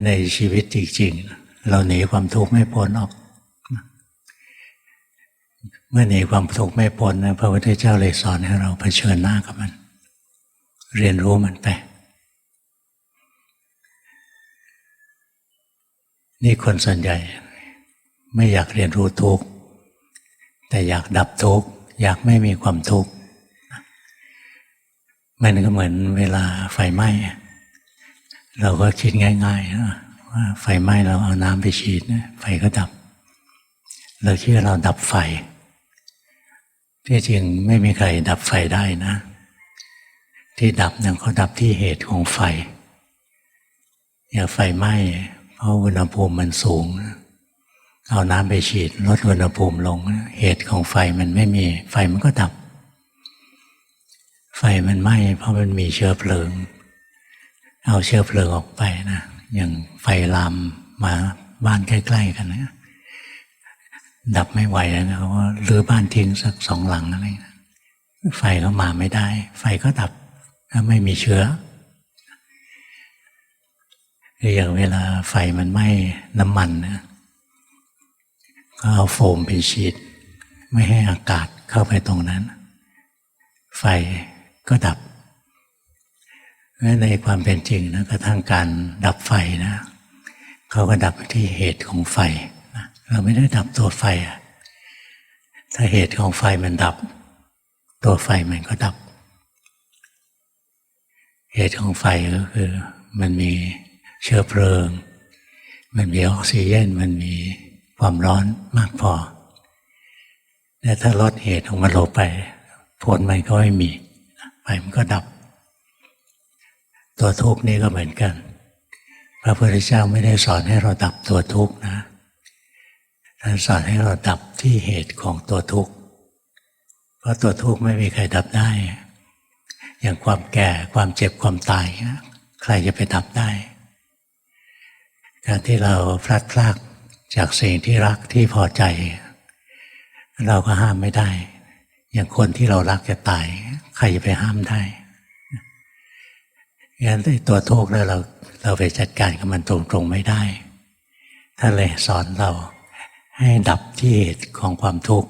ในชีวิตจริงๆเราหนีความทุกข์ไม่พ้นออกเมื่อหนีความทุกข์ไม่พ้นนะพระพุทธเจ้าเลยสอนให้เราเผชิญหน้ากับมันเรียนรู้มันไปนี่คนส่วนใหญ่ไม่อยากเรียนรู้ทุกข์แต่อยากดับทุกข์อยากไม่มีความทุกข์มันก็เหมือนเวลาไฟไหม้เราก็คิดง่ายๆนะว่าไฟไหม้เราเอาน้ำไปฉีดไฟก็ดับเราคิดว่าเราดับไฟที่จริงไม่มีใครดับไฟได้นะที่ดับเนี่ยเขาดับที่เหตุของไฟอย่างไฟไหม้เพราะอุณหภูมิมันสูงเอาน้ำไปฉีดลดอุณหภูมิลงเหตุของไฟมันไม่มีไฟมันก็ดับไฟมันไหม้เพราะมันมีเชื้อเพลิงเอาเชื้อเพลิงออกไปนะอย่างไฟลามมาบ้านใกล้ๆกันนะดับไม่ไหวแล้วเขาก็รื้อบ้านทิ้งสัก2 หลังอะไรนะไฟก็มาไม่ได้ไฟก็ดับถ้าไม่มีเชื้ออย่างเวลาไฟมันไหม้น้ำมันนะก็เอาโฟมไปฉีดไม่ให้อากาศเข้าไปตรงนั้นไฟก็ดับในความเป็นจริงนะกระทั่งการดับไฟนะเขาก็ดับที่เหตุของไฟนะเราไม่ได้ดับตัวไฟถ้าเหตุของไฟมันดับตัวไฟมันก็ดับเหตุของไฟก็คือมันมีเชื้อเพลิงมันมีออกซิเจนมันมีความร้อนมากพอแต่ถ้าลดเหตุของมันลงไปผลมันก็ไม่มีไฟมันก็ดับตัวทุกข์นี่ก็เหมือนกันพระพุทธเจ้าไม่ได้สอนให้เราดับตัวทุกข์นะท่านสอนให้เราดับที่เหตุของตัวทุกข์เพราะตัวทุกข์ไม่มีใครดับได้อย่างความแก่ความเจ็บความตายใครจะไปดับได้การที่เราพลัดพรากจากสิ่งที่รักที่พอใจเราก็ห้ามไม่ได้อย่างคนที่เรารักจะตายใครจะไปห้ามได้งั้นตัวทุกข์แล้วเราไปจัดการกับมันตรงๆไม่ได้ท่านเลยสอนเราให้ดับที่เหตุของความทุกข์